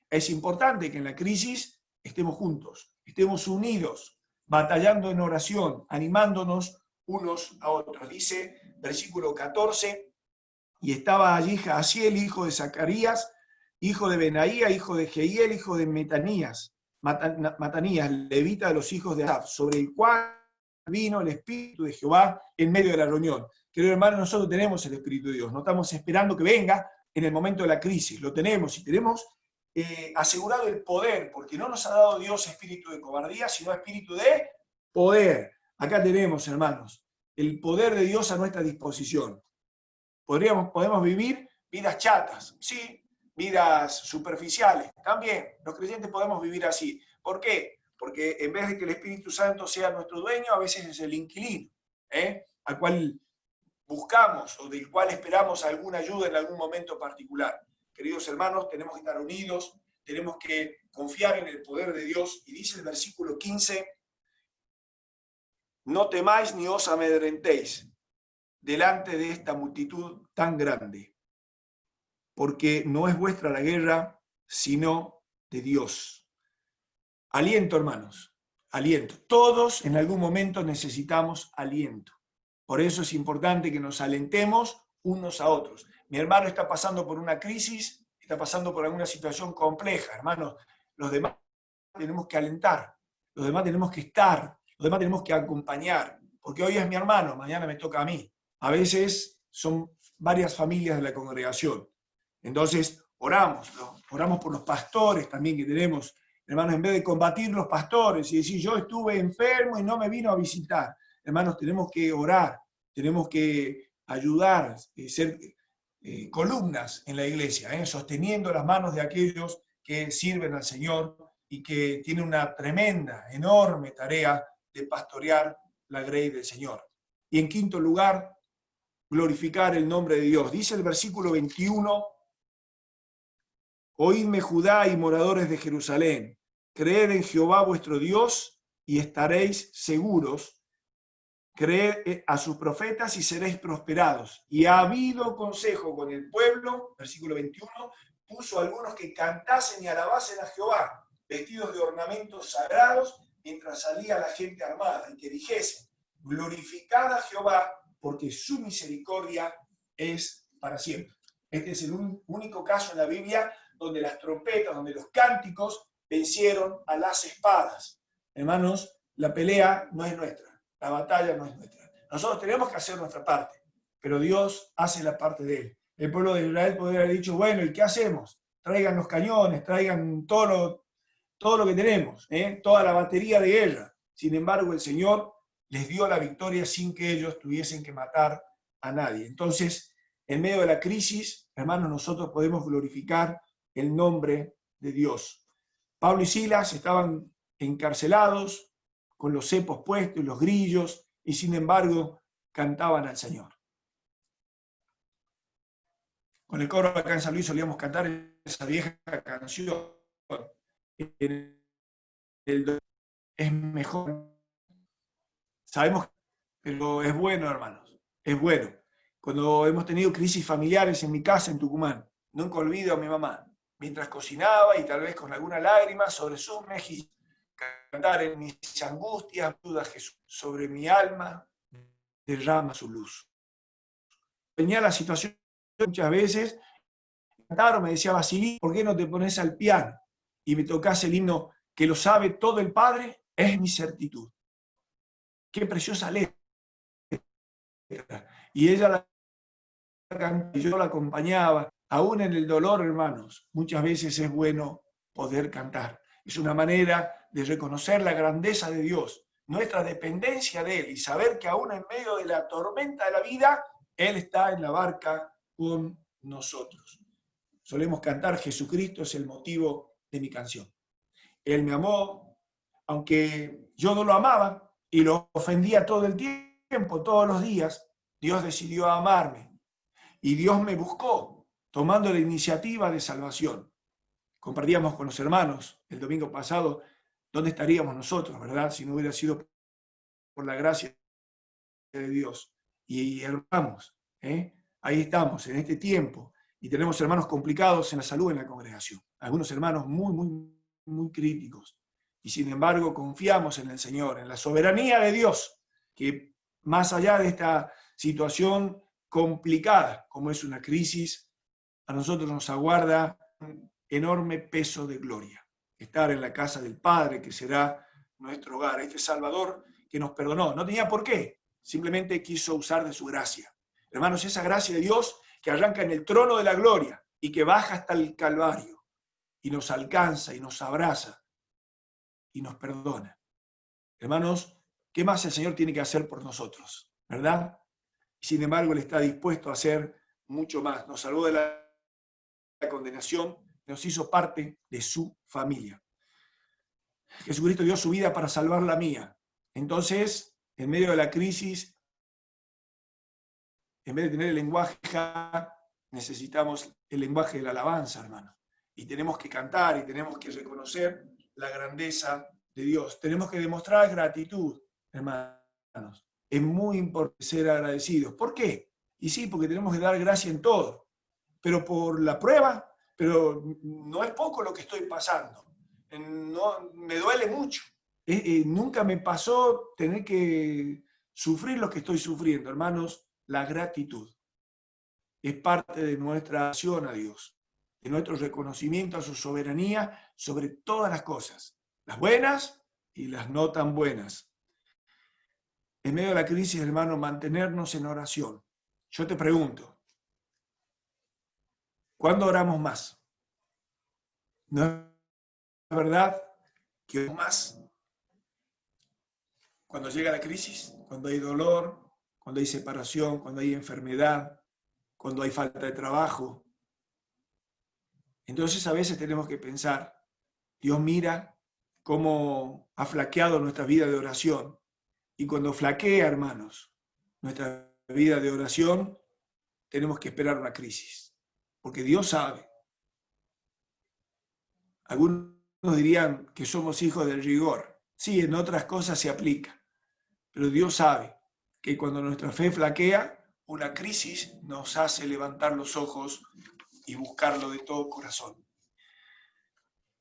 Es importante que en la crisis estemos juntos, estemos unidos, batallando en oración, animándonos unos a otros. Dice, versículo 14, y estaba allí Jaasiel, hijo de Zacarías, hijo de Benaía, hijo de Jehiel, hijo de Matanías, levita de los hijos de Asaf, sobre el cual vino el Espíritu de Jehová en medio de la reunión. Querido hermano, nosotros tenemos el Espíritu de Dios, no estamos esperando que venga en el momento de la crisis, lo tenemos y tenemos asegurado el poder, porque no nos ha dado Dios espíritu de cobardía, sino espíritu de poder. Acá tenemos, hermanos, el poder de Dios a nuestra disposición. Podemos vivir vidas chatas, sí, vidas superficiales, también los creyentes podemos vivir así. ¿Por qué? Porque en vez de que el Espíritu Santo sea nuestro dueño, a veces es el inquilino, al cual buscamos o del cual esperamos alguna ayuda en algún momento particular. Queridos hermanos, tenemos que estar unidos, tenemos que confiar en el poder de Dios. Y dice el versículo 15, no temáis ni os amedrentéis delante de esta multitud tan grande, porque no es vuestra la guerra, sino de Dios. Aliento, hermanos, aliento. Todos en algún momento necesitamos aliento. Por eso es importante que nos alentemos unos a otros. Mi hermano está pasando por una crisis, está pasando por alguna situación compleja, hermanos. Los demás tenemos que alentar, los demás tenemos que estar, los demás tenemos que acompañar, porque hoy es mi hermano, mañana me toca a mí. A veces son varias familias de la congregación. Entonces, oramos, ¿no? Oramos por los pastores también que tenemos. Hermanos, en vez de combatir los pastores y decir, yo estuve enfermo y no me vino a visitar. Hermanos, tenemos que orar, tenemos que ayudar, ser columnas en la iglesia, sosteniendo las manos de aquellos que sirven al Señor y que tienen una tremenda, enorme tarea de pastorear la grey del Señor. Y en quinto lugar, glorificar el nombre de Dios. Dice el versículo 21, oídme Judá y moradores de Jerusalén, creed en Jehová vuestro Dios y estaréis seguros, creed a sus profetas y seréis prosperados. Y ha habido consejo con el pueblo, versículo 21, puso a algunos que cantasen y alabasen a Jehová, vestidos de ornamentos sagrados, mientras salía la gente armada, y que dijesen, glorificad a Jehová, porque su misericordia es para siempre. Este es el único caso en la Biblia donde las trompetas, donde los cánticos vencieron a las espadas. Hermanos, la pelea no es nuestra, la batalla no es nuestra. Nosotros tenemos que hacer nuestra parte, pero Dios hace la parte de él. El pueblo de Israel podría haber dicho, bueno, ¿y qué hacemos? Traigan los cañones, traigan todo lo que tenemos, toda la batería de guerra. Sin embargo, el Señor les dio la victoria sin que ellos tuviesen que matar a nadie. Entonces, en medio de la crisis, hermanos, nosotros podemos glorificar el nombre de Dios. Pablo y Silas estaban encarcelados, con los cepos puestos y los grillos, y sin embargo cantaban al Señor. Con el coro acá en San Luis solíamos cantar esa vieja canción. Es mejor. Sabemos, pero es bueno, hermanos, es bueno. Cuando hemos tenido crisis familiares en mi casa en Tucumán, nunca olvido a mi mamá, mientras cocinaba y tal vez con alguna lágrima sobre sus mejillas, cantar en mis angustias, duda Jesús, sobre mi alma derrama su luz. Tenía la situación muchas veces, cantaron, me decía Basilí, ¿por qué no te pones al piano y me tocas el himno que lo sabe todo el Padre? Es mi certitud. Qué preciosa letra. Y ella la cantaba y yo la acompañaba, aún en el dolor, hermanos. Muchas veces es bueno poder cantar. Es una manera de reconocer la grandeza de Dios, nuestra dependencia de Él y saber que aún en medio de la tormenta de la vida, Él está en la barca con nosotros. Solemos cantar, Jesucristo es el motivo de mi canción. Él me amó, aunque yo no lo amaba y lo ofendía todo el tiempo, todos los días, Dios decidió amarme y Dios me buscó, tomando la iniciativa de salvación. Compartíamos con los hermanos el domingo pasado dónde estaríamos nosotros, ¿verdad? Si no hubiera sido por la gracia de Dios. Y hermanos, ahí estamos, en este tiempo, y tenemos hermanos complicados en la salud en la congregación. Algunos hermanos muy críticos. Y sin embargo, confiamos en el Señor, en la soberanía de Dios, que más allá de esta situación complicada, como es una crisis, a nosotros nos aguarda un enorme peso de gloria. Estar en la casa del Padre, que será nuestro hogar. Este Salvador que nos perdonó, no tenía por qué, simplemente quiso usar de su gracia. Hermanos, esa gracia de Dios que arranca en el trono de la gloria y que baja hasta el Calvario y nos alcanza y nos abraza y nos perdona. Hermanos, ¿qué más el Señor tiene que hacer por nosotros? ¿Verdad? Sin embargo, Él está dispuesto a hacer mucho más. Nos salvó de la condenación, nos hizo parte de su familia. Jesucristo dio su vida para salvar la mía. Entonces, en medio de la crisis, en vez de tener el lenguaje, necesitamos el lenguaje de la alabanza, hermano. Y tenemos que cantar y tenemos que reconocer la grandeza de Dios. Tenemos que demostrar gratitud, hermanos. Es muy importante ser agradecidos. ¿Por qué? Y sí, porque tenemos que dar gracia en todo. Pero por la prueba, pero no es poco lo que estoy pasando. No, me duele mucho. Nunca me pasó tener que sufrir lo que estoy sufriendo, hermanos. La gratitud es parte de nuestra acción a Dios, de nuestro reconocimiento a su soberanía sobre todas las cosas, las buenas y las no tan buenas. En medio de la crisis, hermano, mantenernos en oración. Yo te pregunto, ¿cuándo oramos más? ¿No es verdad que oramos más cuando llega la crisis? Cuando hay dolor, cuando hay separación, cuando hay enfermedad, cuando hay falta de trabajo. Entonces a veces tenemos que pensar, Dios mira cómo ha flaqueado nuestra vida de oración. Y cuando flaquea, hermanos, nuestra vida de oración, tenemos que esperar una crisis. Porque Dios sabe. Algunos dirían que somos hijos del rigor. Sí, en otras cosas se aplica. Pero Dios sabe que cuando nuestra fe flaquea, una crisis nos hace levantar los ojos y buscarlo de todo corazón.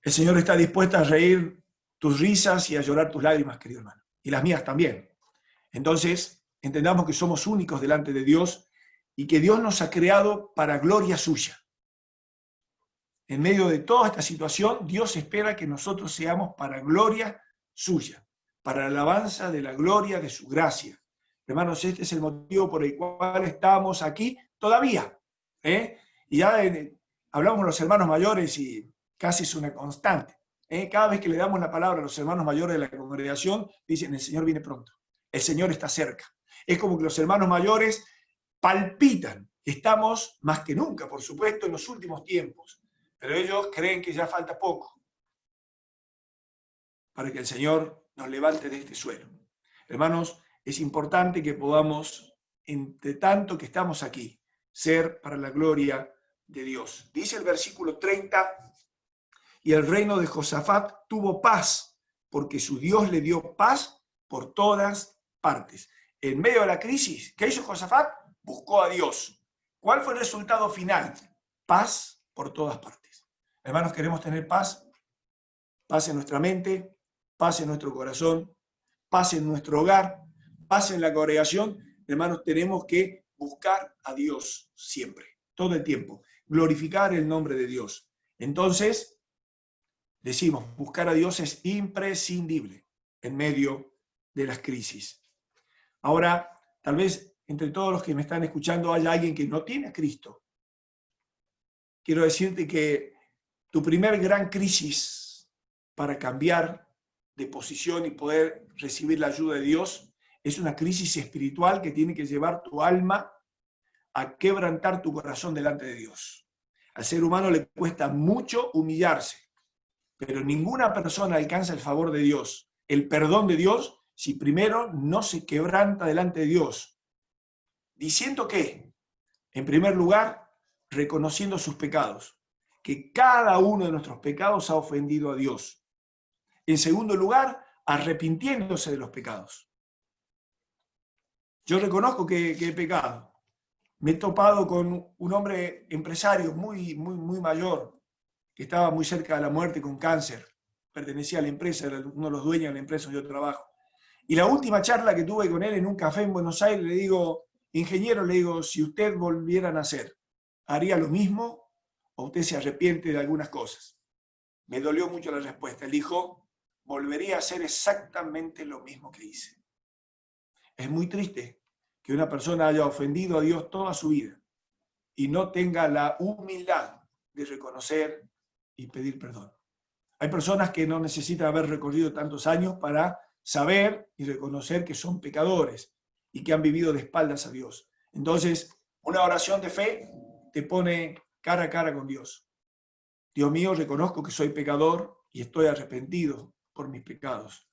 El Señor está dispuesto a reír tus risas y a llorar tus lágrimas, querido hermano, y las mías también. Entonces, entendamos que somos únicos delante de Dios y que Dios nos ha creado para gloria suya. En medio de toda esta situación, Dios espera que nosotros seamos para gloria suya, para alabanza de la gloria de su gracia. Hermanos, este es el motivo por el cual estamos aquí todavía. Y ya hablamos con los hermanos mayores y casi es una constante. Cada vez que le damos la palabra a los hermanos mayores de la congregación, dicen, el Señor viene pronto, el Señor está cerca. Es como que los hermanos mayores palpitan. Estamos más que nunca, por supuesto, en los últimos tiempos, pero ellos creen que ya falta poco para que el Señor nos levante de este suelo. Hermanos, es importante que podamos, entre tanto que estamos aquí, ser para la gloria de Dios. Dice el versículo 30, y el reino de Josafat tuvo paz, porque su Dios le dio paz por todas partes. En medio de la crisis, ¿qué hizo Josafat? Buscó a Dios. ¿Cuál fue el resultado final? Paz por todas partes. Hermanos, queremos tener paz. Paz en nuestra mente, paz en nuestro corazón, paz en nuestro hogar, paz en la congregación. Hermanos, tenemos que buscar a Dios siempre, todo el tiempo. Glorificar el nombre de Dios. Entonces, decimos, buscar a Dios es imprescindible en medio de las crisis. Ahora, tal vez entre todos los que me están escuchando haya alguien que no tiene a Cristo. Quiero decirte que tu primer gran crisis para cambiar de posición y poder recibir la ayuda de Dios es una crisis espiritual que tiene que llevar tu alma a quebrantar tu corazón delante de Dios. Al ser humano le cuesta mucho humillarse, pero ninguna persona alcanza el favor de Dios, el perdón de Dios, si primero no se quebranta delante de Dios. Diciendo que, en primer lugar, reconociendo sus pecados, que cada uno de nuestros pecados ha ofendido a Dios. En segundo lugar, arrepintiéndose de los pecados. Yo reconozco que he pecado. Me he topado con un hombre empresario muy mayor, que estaba muy cerca de la muerte con cáncer. Pertenecía a la empresa, era uno de los dueños de la empresa donde yo trabajo. Y la última charla que tuve con él en un café en Buenos Aires, le digo, ingeniero, le digo, si usted volviera a nacer, ¿haría lo mismo o usted se arrepiente de algunas cosas? Me dolió mucho la respuesta. Él dijo, volvería a hacer exactamente lo mismo que hice. Es muy triste que una persona haya ofendido a Dios toda su vida y no tenga la humildad de reconocer y pedir perdón. Hay personas que no necesitan haber recorrido tantos años para saber y reconocer que son pecadores y que han vivido de espaldas a Dios. Entonces, una oración de fe te pone cara a cara con Dios. Dios mío, reconozco que soy pecador y estoy arrepentido por mis pecados.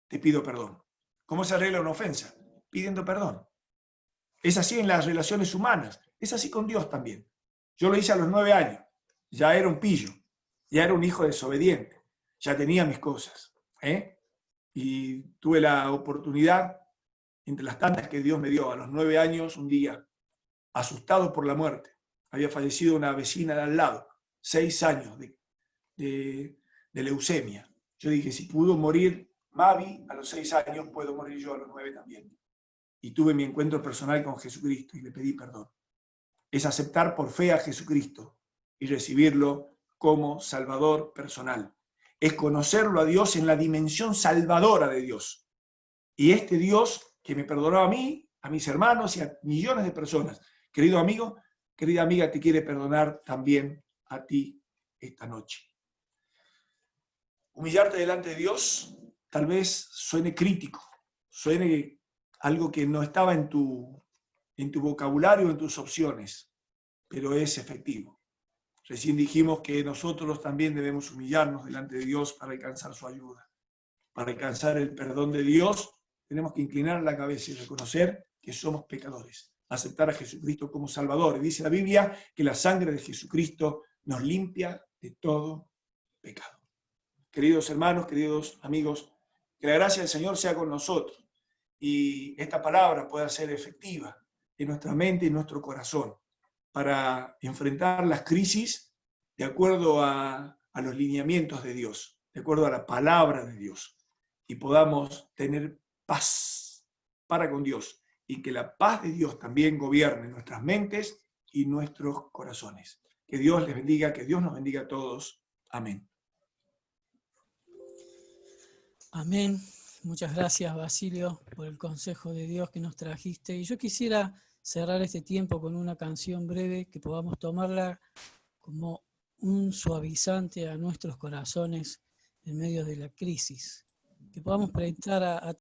Te pido perdón. ¿Cómo se arregla una ofensa? Pidiendo perdón. Es así en las relaciones humanas. Es así con Dios también. Yo lo hice a los 9 años. Ya era un pillo. Ya era un hijo desobediente. Ya tenía mis cosas. Y tuve la oportunidad, entre las tantas que Dios me dio, a los 9 años, un día, asustado por la muerte. Había fallecido una vecina de al lado, 6 años de leucemia. Yo dije, si pudo morir Mavi a los 6 años, puedo morir yo a los 9 también. Y tuve mi encuentro personal con Jesucristo y le pedí perdón. Es aceptar por fe a Jesucristo y recibirlo como Salvador personal. Es conocerlo a Dios en la dimensión salvadora de Dios. Y este Dios que me perdonó a mí, a mis hermanos y a millones de personas, querido amigo, querida amiga, te quiere perdonar también a ti esta noche. Humillarte delante de Dios tal vez suene crítico, suene algo que no estaba en tu vocabulario, en tus opciones, pero es efectivo. Recién dijimos que nosotros también debemos humillarnos delante de Dios para alcanzar su ayuda. Para alcanzar el perdón de Dios, tenemos que inclinar la cabeza y reconocer que somos pecadores. Aceptar a Jesucristo como Salvador. Dice la Biblia que la sangre de Jesucristo nos limpia de todo pecado. Queridos hermanos, queridos amigos, que la gracia del Señor sea con nosotros y esta palabra pueda ser efectiva en nuestra mente y en nuestro corazón para enfrentar las crisis de acuerdo a los lineamientos de Dios, de acuerdo a la palabra de Dios, y podamos tener paz para con Dios, y que la paz de Dios también gobierne nuestras mentes y nuestros corazones. Que Dios les bendiga, que Dios nos bendiga a todos. Amén. Amén. Muchas gracias, Basilio, por el consejo de Dios que nos trajiste. Y yo quisiera cerrar este tiempo con una canción breve que podamos tomarla como un suavizante a nuestros corazones en medio de la crisis. Que podamos prestar